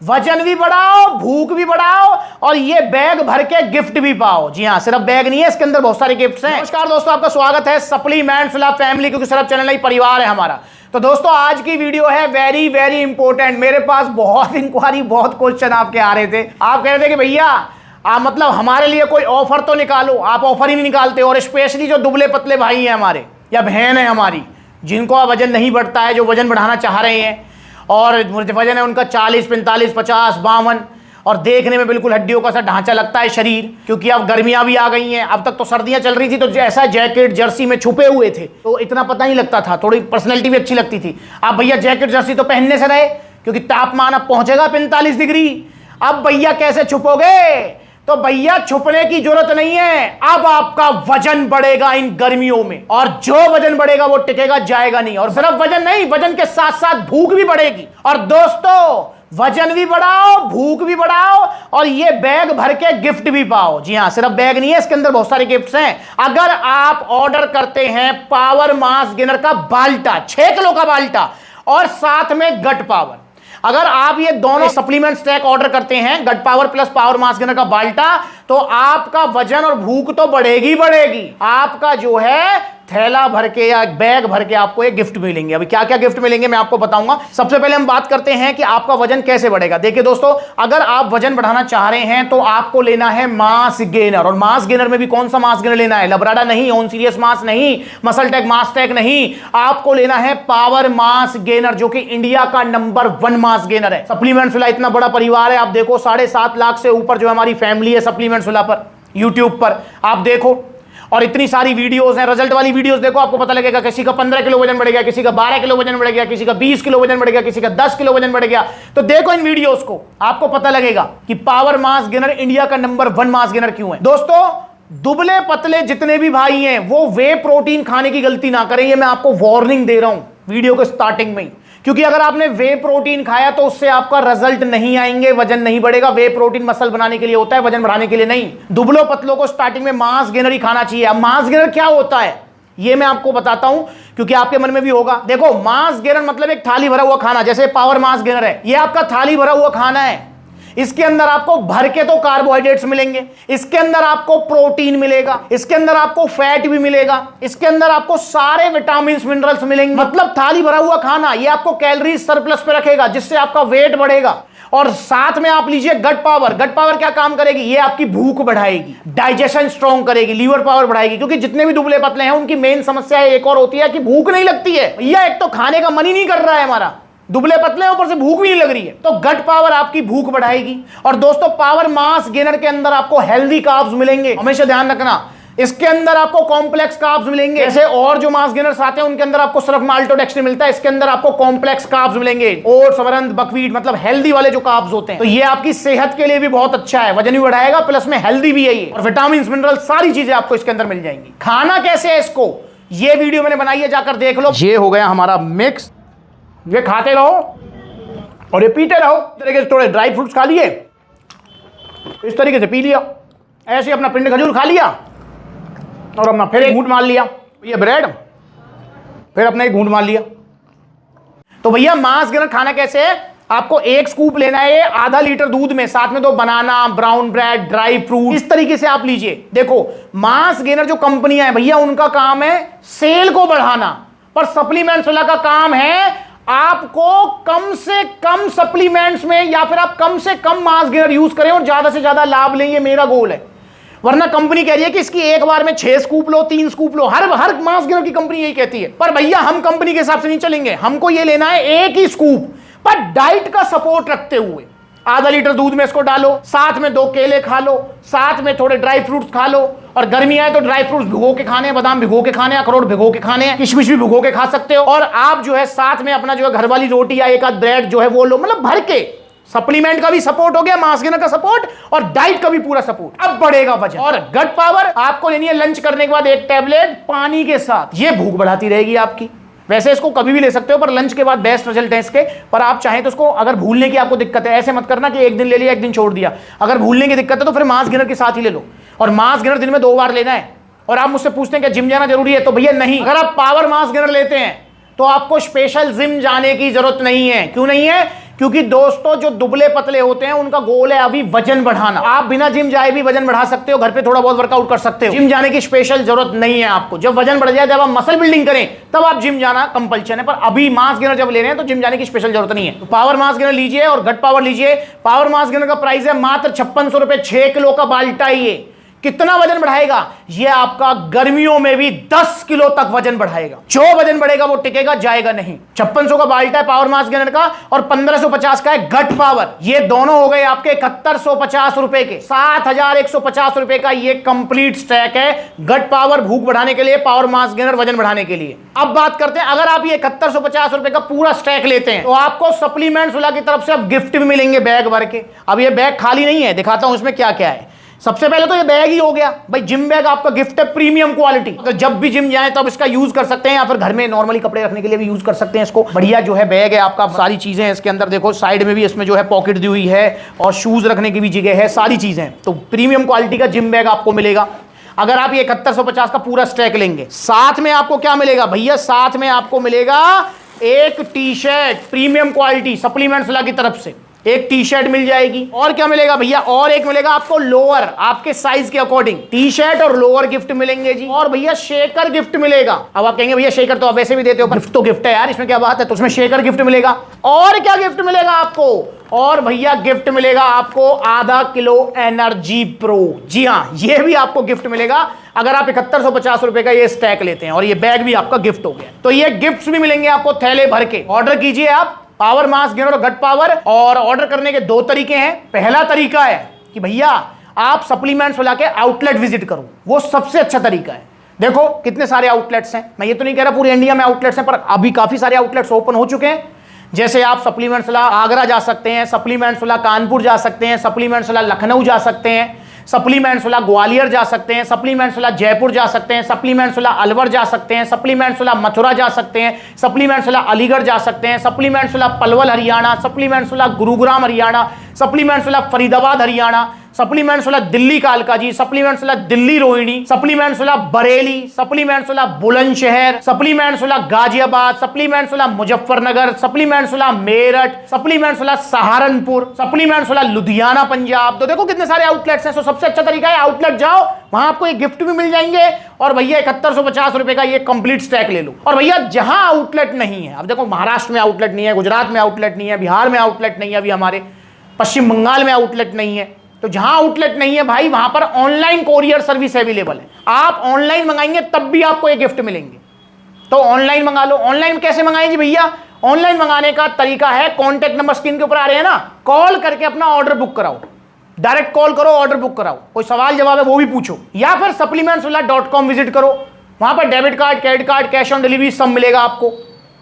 वजन भी बढ़ाओ, भूख भी बढ़ाओ और ये बैग भर के गिफ्ट भी पाओ। जी हाँ, सिर्फ बैग नहीं है, इसके अंदर बहुत सारे गिफ्ट्स हैं। नमस्कार दोस्तों, आपका स्वागत है सप्लीमेंट्स लैब फैमिली, क्योंकि सिर्फ चैनल नहीं परिवार है हमारा। तो दोस्तों आज की वीडियो है वेरी वेरी इंपॉर्टेंट। मेरे पास बहुत इंक्वायरी, बहुत क्वेश्चन आपके आ रहे थे। आप कह रहे थे कि भैया आप मतलब हमारे लिए कोई ऑफर तो निकालो, आप ऑफर ही नहीं निकालते। और स्पेशली जो दुबले पतले भाई हैं हमारे या बहन है हमारी, जिनको वजन नहीं बढ़ता है, जो वजन बढ़ाना चाह रहे हैं और वजन है उनका 40, 45, 50, 52 और देखने में बिल्कुल हड्डियों का सा ढांचा लगता है शरीर, क्योंकि अब गर्मियां भी आ गई हैं। अब तक तो सर्दियां चल रही थी तो ऐसा जैकेट जर्सी में छुपे हुए थे तो इतना पता नहीं लगता था, थोड़ी पर्सनैलिटी भी अच्छी लगती थी। अब भैया जैकेट जर्सी तो पहनने से रहे, क्योंकि तापमान अब पहुंचेगा 45 डिग्री। अब भैया कैसे छुपोगे? तो भैया छुपने की जरूरत नहीं है, अब आपका वजन बढ़ेगा इन गर्मियों में, और जो वजन बढ़ेगा वो टिकेगा जाएगा नहीं। और सिर्फ वजन नहीं, वजन के साथ साथ भूख भी बढ़ेगी। और दोस्तों वजन भी बढ़ाओ, भूख भी बढ़ाओ और ये बैग भर के गिफ्ट भी पाओ। जी हाँ, सिर्फ बैग नहीं है, इसके अंदर बहुत सारे गिफ्ट्स हैं। अगर आप ऑर्डर करते हैं पावर मास गेनर का बाल्टा, 6 किलो का बाल्टा और साथ में गट पावर, अगर आप ये दोनों सप्लीमेंट स्टैक ऑर्डर करते हैं, gut power plus power mass gainer का बाल्टा, तो आपका वजन और भूख तो बढ़ेगी बढ़ेगी। आपका जो है थैला भर के या बैग भर के आपको एक गिफ्ट मिलेंगे। अभी क्या क्या गिफ्ट मिलेंगे मैं आपको बताऊंगा। सबसे पहले हम बात करते हैं कि आपका वजन कैसे बढ़ेगा। देखिए दोस्तों, अगर आप वजन बढ़ाना चाह रहे हैं तो आपको लेना है मास गेनर। और मास गेनर में भी कौन सा मास गेनर लेना है? लबराडा नहीं, ऑन सीरियस मास नहीं, मसल टेक मास टेक नहीं, आपको लेना है पावर मास गेनर, जो कि इंडिया का नंबर 1 मास गेनर है। सप्लीमेंट्स विला इतना बड़ा परिवार है, आप देखो 7.5 लाख से ऊपर जो हमारी फैमिली है सप्लीमेंट्स विला पर, यूट्यूब पर आप देखो, और इतनी सारी वीडियोस हैं, रिजल्ट वाली वीडियोस देखो, आपको पता लगेगा किसी का 15 किलो वजन बढ़ गया, किसी का 12 किलो वजन बढ़ गया, किसी का 20 किलो वजन बढ़ गया, किसी का 10 किलो वजन बढ़ गया। तो देखो इन वीडियोस को, आपको पता लगेगा कि पावर मास गेनर इंडिया का नंबर 1 मास गेनर क्यों है। दोस्तों दुबले पतले जितने भी भाई हैं वो वे प्रोटीन खाने की गलती ना करें, ये मैं आपको वार्निंग दे रहा हूं वीडियो के स्टार्टिंग में ही, क्योंकि अगर आपने वे प्रोटीन खाया तो उससे आपका रिजल्ट नहीं आएंगे, वजन नहीं बढ़ेगा। वे प्रोटीन मसल बनाने के लिए होता है, वजन बढ़ाने के लिए नहीं। दुबलों पतलों को स्टार्टिंग में मास गेनर ही खाना चाहिए। अब मास गेनर क्या होता है ये मैं आपको बताता हूं, क्योंकि आपके मन में भी होगा। देखो मास गेनर मतलब एक थाली भरा हुआ खाना, जैसे पावर मास गेनर है, ये आपका थाली भरा हुआ खाना है। इसके अंदर आपको भर के तो कार्बोहाइड्रेट्स मिलेंगे, इसके अंदर आपको प्रोटीन मिलेगा, इसके अंदर आपको फैट भी मिलेगा, इसके अंदर आपको सारे विटामिन मिनरल्स मिलेंगे। मतलब थाली भरा हुआ खाना, ये आपको कैलोरी सरप्लस पे रखेगा, जिससे आपका वेट बढ़ेगा। और साथ में आप लीजिए गट पावर। गट पावर क्या काम करेगी? ये आपकी भूख बढ़ाएगी, डाइजेशन स्ट्रॉन्ग करेगी, लीवर पावर बढ़ाएगी। क्योंकि जितने भी दुबले पतले हैं उनकी मेन समस्या एक और होती है कि भूख नहीं लगती है। भैया एक तो खाने का मन ही नहीं कर रहा है हमारा, दुबले पतले ऊपर से भूख भी नहीं लग रही है, तो गट पावर आपकी भूख बढ़ाएगी। और दोस्तों पावर मास गेनर के अंदर आपको हेल्दी कार्ब्स मिलेंगे, हमेशा ध्यान रखना। इसके अंदर आपको कॉम्प्लेक्स कार्ब्स मिलेंगे, जैसे और जो मास गेनर्स आते हैं उनके अंदर आपको सिर्फ माल्टोडेक्स्ट्रिन मिलता है, इसके अंदर आपको कॉम्प्लेक्स कार्ब्स मिलेंगे, ओट्स, अमरंथ, बकवीट, मतलब हेल्दी वाले जो कार्ब्स होते हैं। तो ये आपकी सेहत के लिए भी बहुत अच्छा है, वजन भी बढ़ाएगा, प्लस में हेल्दी भी है ये, और विटामिन मिनरल सारी चीजें आपको इसके अंदर मिल जाएंगी। खाना कैसे है इसको, ये वीडियो मैंने बनाई है, जाकर देख लो। ये हो गया हमारा मिक्स, ये खाते रहो और ये पीते रहो। इस तरीके से थोड़े ड्राई फ्रूट्स खा लिए, इस तरीके से पी लिया, ऐसे अपना पिंड खजूर खा लिया और अपना फिर एक घूंट मार लिया, ये ब्रेड, फिर अपना एक घूंट मार लिया। तो भैया मास गेनर खाना कैसे है? आपको एक स्कूप लेना है आधा लीटर दूध में, साथ में 2 बनाना, ब्राउन ब्रेड, ड्राई फ्रूट, इस तरीके से आप लीजिए। देखो मास गेनर जो कंपनियां हैं भैया, उनका काम है सेल को बढ़ाना, पर सप्लीमेंट्स वाला का काम है आपको कम से कम सप्लीमेंट्स में, या फिर आप कम से कम मास गेनर यूज करें और ज्यादा से ज्यादा लाभ लें। ये मेरा गोल है। वरना कंपनी कह रही है कि इसकी एक बार में 6 स्कूप लो, 3 स्कूप लो, हर मास गेनर की कंपनी यही कहती है। पर भैया हम कंपनी के हिसाब से नहीं चलेंगे, हमको ये लेना है एक ही स्कूप, पर डाइट का सपोर्ट रखते हुए। आधा लीटर दूध में इसको डालो, साथ में 2 केले खा लो, साथ में थोड़े ड्राई फ्रूट्स खा लो, और गर्मी आए तो ड्राई फ्रूट्स भिगो के खाने हैं, बादाम भिगो के खाने हैं, अखरोट भिगो के खाने हैं, किशमिश भी भिगो के खा सकते हो। और आप जो है साथ में अपना जो है घर वाली रोटी या एक आध ब्रेड जो है वो लो, मतलब भर के। सप्लीमेंट का भी सपोर्ट हो गया, मास गेनर का सपोर्ट, और डाइट का भी पूरा सपोर्ट। अब बढ़ेगा वजन। और गट पावर आपको लेनी है लंच करने के बाद 1 टैबलेट पानी के साथ, ये भूख बढ़ाती रहेगी आपकी। वैसे इसको कभी भी ले सकते हो, पर लंच के बाद बेस्ट रिजल्ट है इसके। पर आप चाहें तो इसको, अगर भूलने की आपको दिक्कत है, ऐसे मत करना कि एक दिन ले लिया एक दिन छोड़ दिया। अगर भूलने की दिक्कत है तो फिर मास गेनर के साथ ही ले लो, और मास गेनर दिन में 2 बार लेना है। और आप मुझसे पूछते हैं कि जिम जाना जरूरी है, तो भैया नहीं। अगर आप पावर मास गेनर लेते हैं तो आपको स्पेशल जिम जाने की जरूरत नहीं है। क्यों नहीं है? क्योंकि दोस्तों जो दुबले पतले होते हैं उनका गोल है अभी वजन बढ़ाना। आप बिना जिम जाए भी वजन बढ़ा सकते हो, घर पे थोड़ा बहुत वर्कआउट कर सकते हो, जिम जाने की स्पेशल जरूरत नहीं है आपको। जब वजन बढ़ जाए, जब आप मसल बिल्डिंग करें, तब आप जिम जाना कंपल्शन है। पर अभी मास गेनर जब ले रहे हैं तो जिम जाने की स्पेशल जरूरत नहीं है। तो पावर मास गेनर लीजिए और गट पावर लीजिए। पावर मास गेनर का प्राइस है मात्र 5600 रुपए। 6 किलो का बाल्टा। ये कितना वजन बढ़ाएगा? ये आपका गर्मियों में भी 10 किलो तक वजन बढ़ाएगा। जो वजन बढ़ेगा वो टिकेगा, जाएगा नहीं। 5600 का बाल्टा है पावर मास गेनर का और 1550 का है गट पावर। ये दोनों हो गए आपके 7150 रुपए के। 7150 रुपए का ये कंप्लीट स्टैक है। गट पावर भूख बढ़ाने के लिए, पावर मास गेनर वजन बढ़ाने के लिए। अब बात करते हैं, अगर आप ये 7150 रुपए का पूरा स्टैक लेते हैं तो आपको सप्लीमेंट्स वाला की तरफ से अब गिफ्ट भी मिलेंगे बैग भर के। अब ये बैग खाली नहीं है, दिखाता हूं इसमें क्या क्या है। सबसे पहले तो ये बैग ही हो गया भाई, जिम बैग आपका गिफ्ट है, प्रीमियम क्वालिटी। तो जब भी जिम जाए तब इसका यूज कर सकते हैं, या फिर घर में नॉर्मली कपड़े रखने के लिए भी यूज कर सकते हैं इसको। बढ़िया जो है बैग है आपका, सारी चीजें हैं इसके अंदर। देखो साइड में भी इसमें जो है पॉकेट दी हुई है और शूज रखने की भी जगह है, सारी चीजें। तो प्रीमियम क्वालिटी का जिम बैग आपको मिलेगा अगर आप ये 7150 का पूरा स्टैक लेंगे। साथ में आपको क्या मिलेगा भैया? साथ में आपको मिलेगा एक T shirt premium quality supplements वाला की तरफ से। एक टी शर्ट मिल जाएगी। और क्या मिलेगा भैया? और एक मिलेगा आपको लोअर, आपके साइज के अकॉर्डिंग। टी शर्ट और लोअर गिफ्ट मिलेंगे जी। और भैया शेकर गिफ्ट मिलेगा। अब आप कहेंगे भैया शेकर तो आप वैसे भी देते हो, गिफ्ट तो गिफ्ट है यार, इसमें क्या बात है? तो उसमें शेकर गिफ्ट मिलेगा। और क्या गिफ्ट मिलेगा आपको? और भैया गिफ्ट मिलेगा आपको आधा किलो एनर्जी प्रो। जी हाँ, ये भी आपको गिफ्ट मिलेगा अगर आप 7150 रुपए का ये स्टैक लेते हैं। और ये बैग भी आपका गिफ्ट हो गया। तो ये गिफ्ट्स भी मिलेंगे आपको थैले भर के। ऑर्डर कीजिए आप पावर मास गेनर और गट पावर। और ऑर्डर करने के 2 तरीके हैं। पहला तरीका है कि भैया आप सप्लीमेंट्स वाला के आउटलेट विजिट करो, वो सबसे अच्छा तरीका है। देखो कितने सारे आउटलेट्स हैं, मैं ये तो नहीं कह रहा पूरे इंडिया में आउटलेट्स हैं, पर अभी काफी सारे आउटलेट्स ओपन हो चुके हैं। जैसे आप सप्लीमेंट्स वाला आगरा जा सकते हैं, सप्लीमेंट्स वाला कानपुर जा सकते हैं, सप्लीमेंट्स वाला लखनऊ जा सकते हैं, सप्लीमेंट्स वाला ग्वालियर जा सकते हैं, सप्लीमेंट्स वाला जयपुर जा सकते हैं, सप्लीमेंट्स वाला अलवर जा सकते हैं, सप्लीमेंट्स वाला मथुरा जा सकते हैं, सप्लीमेंट्स वाला अलीगढ़ जा सकते हैं, सप्लीमेंट्स वाला पलवल हरियाणा, सप्लीमेंट्स वाला गुरुग्राम हरियाणा, सप्लीमेंट्स वाला फरीदाबाद हरियाणा, सप्लीमेंट्स वाला दिल्ली कालकाजी, सप्लीमेंट्स वाला दिल्ली रोहिणी, सप्लीमेंट्स वाला बरेली, सप्लीमेंट्स वाला बुलंदशहर, सप्लीमेंट्स वाला गाजियाबाद, सप्लीमेंट्स वाला मुजफ्फरनगर, सप्लीमेंट्स वाला मेरठ, सप्लीमेंट्स वाला सहारनपुर, सप्लीमेंट्स वाला लुधियाना पंजाब। तो देखो कितने सारे आउटलेट्स हैं। सो सबसे अच्छा तरीका है आउटलेट जाओ, वहां आपको एक गिफ्ट भी मिल जाएंगे और भैया 7150 रुपए का ये कंप्लीट स्टैक ले लो। और भैया जहां आउटलेट नहीं है, अब देखो महाराष्ट्र में आउटलेट नहीं है, गुजरात में आउटलेट नहीं है, बिहार में आउटलेट नहीं है, अभी हमारे पश्चिम बंगाल में आउटलेट नहीं है, तो जहां आउटलेट नहीं है भाई वहां पर ऑनलाइन कोरियर सर्विस अवेलेबल है। आप ऑनलाइन मंगाएंगे तब भी आपको ये गिफ्ट मिलेंगे, तो ऑनलाइन मंगा लो। ऑनलाइन कैसे मंगाएंगे भैया? ऑनलाइन मंगाने का तरीका है, कॉन्टैक्ट नंबर स्क्रीन के ऊपर आ रहे हैं ना, कॉल करके अपना ऑर्डर बुक कराओ। डायरेक्ट कॉल करो, ऑर्डर बुक कराओ, कोई सवाल जवाब है वो भी पूछो, या फिर supplementswala.com विजिट करो। वहां पर debit card, credit card, cash on delivery सब मिलेगा आपको,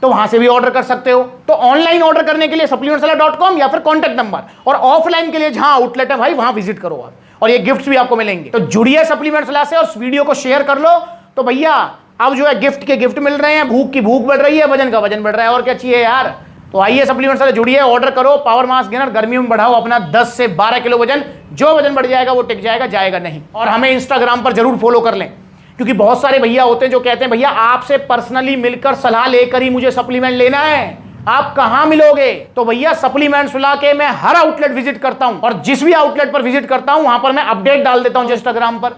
तो वहां से भी ऑर्डर कर सकते हो। तो ऑनलाइन ऑर्डर करने के लिए supplementswala.com या फिर कॉन्टैक्ट नंबर, और ऑफलाइन के लिए जहां आउटलेट है भाई वहां विजिट करो आप, और ये गिफ्ट्स भी आपको मिलेंगे। तो जुड़िए सप्लीमेंट्स वाला से और इस वीडियो को शेयर कर लो। तो भैया अब जो है गिफ्ट के गिफ्ट मिल रहे हैं, भूख की भूख बढ़ रही है, वजन का वजन बढ़ रहा है, और क्या चाहिए यार? तो आइए सप्लीमेंट्स वाले जुड़िए, ऑर्डर करो पावर मास गेनर। गर्मियों में बढ़ाओ अपना 10 से 12 किलो वजन। जो वजन बढ़ जाएगा वो टिक जाएगा, जाएगा नहीं। और हमें इंस्टाग्राम पर जरूर फॉलो कर लें, क्योंकि बहुत सारे भैया होते हैं जो कहते हैं भैया आपसे पर्सनली मिलकर सलाह लेकर ही मुझे सप्लीमेंट लेना है, आप कहां मिलोगे? तो भैया सप्लीमेंट्स वाला के मैं हर आउटलेट विजिट करता हूं, और जिस भी आउटलेट पर विजिट करता हूं वहां पर मैं अपडेट डाल देता हूं इंस्टाग्राम पर,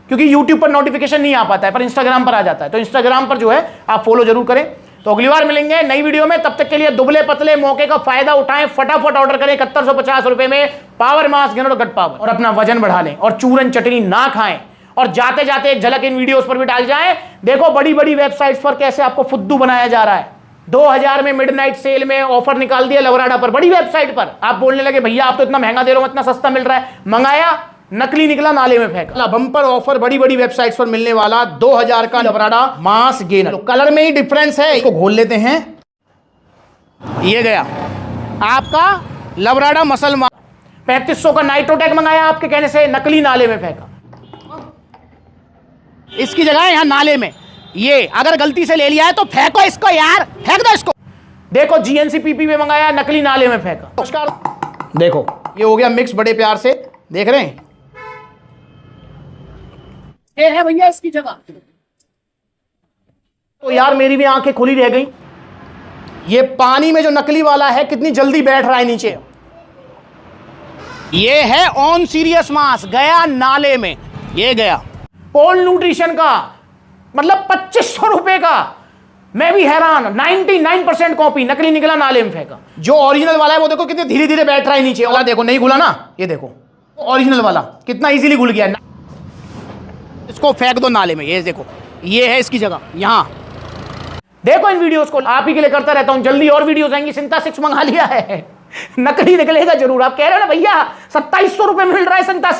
क्योंकि यूट्यूब पर नोटिफिकेशन नहीं आ पाता है, पर इंस्टाग्राम पर आ जाता है। तो इंस्टाग्राम पर जो है आप फॉलो जरूर करें। तो अगली बार मिलेंगे नई वीडियो में, तब तक के लिए दुबले पतले मौके का फायदा उठाएं, फटाफट ऑर्डर करें 7150 रुपए में पावर मास गेनर और गट पावर, और अपना वजन बढ़ा लें और चूरन चटनी ना खाएं। और जाते जाते एक झलक इन वीडियोस पर भी डाल जाएं। देखो बड़ी बड़ी वेबसाइट्स पर कैसे आपको फुद्दू बनाया जा रहा है। 2000 में मिडनाइट सेल में ऑफर निकाल दिया लवराडा पर, बड़ी वेबसाइट पर। आप बोलने लगे भैया आप तो इतना महंगा दे रहे हो, इतना सस्ता मिल रहा है। मंगाया, नकली निकला, नाले में फेंका। बंपर ऑफर बड़ी बड़ी वेबसाइट्स पर मिलने वाला 2000 का लवराडा मास गेनर। तो कलर में ही डिफरेंस है, इसको खोल लेते हैं। ये गया आपका लवराडा मसल मास। 3500 का नाइट्रोटेक मंगाया, आपके कहने से नकली, नाले में फेंका। इसकी जगह यहां नाले में, ये अगर गलती से ले लिया है तो फेंको इसको यार, फेंक दो इसको। देखो जीएनसीपीपी में मंगाया, नकली, नाले में फेंका। नमस्कार, देखो ये हो गया मिक्स, बड़े प्यार से देख रहे हैं। ये है भैया इसकी जगह। तो यार मेरी भी आंखें खुली रह गई, ये पानी में जो नकली वाला है कितनी जल्दी बैठ रहा है नीचे। ये है ऑन सीरियस मास, गया नाले में, ये गया। पोल न्यूट्रिशन का मतलब 2500 रुपए का, मैं भी हैरान। 99% कॉपी, नकली निकला, नाले में फेंका। जो ओरिजिनल वाला है वो देखो कितने धीरे धीरे बैठ रहा है नीचे। वाला देखो नहीं घुला ना, ये देखो ओरिजिनल वाला कितना इजीली घुल गया। इसको फेंक दो नाले में, ये देखो ये है इसकी जगह यहां। देखो इन वीडियोस को, आप ही के लिए करता रहता हूं। जल्दी और वीडियोस आएंगी। सिंथा 6 मंगा लिया है, नकली निकलेगा जरूर। आप कह रहे हो ना भैया 2700 रुपए मिल रहा है सिंथा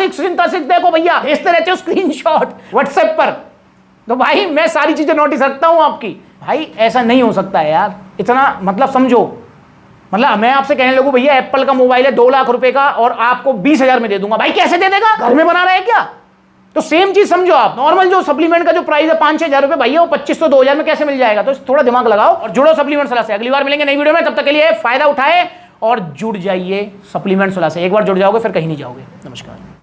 6 देखो भैया, भेजते रहते हो स्क्रीनशॉट व्हाट्सएप पर। तो भाई मैं सारी चीजें नोटिस रखता हूं आपकी। भाई ऐसा नहीं हो सकता है यार, इतना मतलब समझो। मतलब मैं आपसे कहने लगूं भैया एप्पल का मोबाइल है 2 लाख रुपए का और आपको 20,000 में दे दूंगा, भाई कैसे दे देगा? घर में बना रहा है क्या? तो सेम चीज समझो आप। नॉर्मल जो सप्लीमेंट का जो प्राइस है 5-6 हजार रुपए, भैया वो 2500 2000 में कैसे मिल जाएगा? तो थोड़ा दिमाग लगाओ और जुड़ो सप्लीमेंट सलाह से। अगली बार मिलेंगे नई वीडियो में, तब तक के लिए फायदा उठाए और जुड़ जाइए सप्लीमेंट सलाह से। एक बार जुड़ जाओगे फिर कहीं नहीं जाओगे। नमस्कार।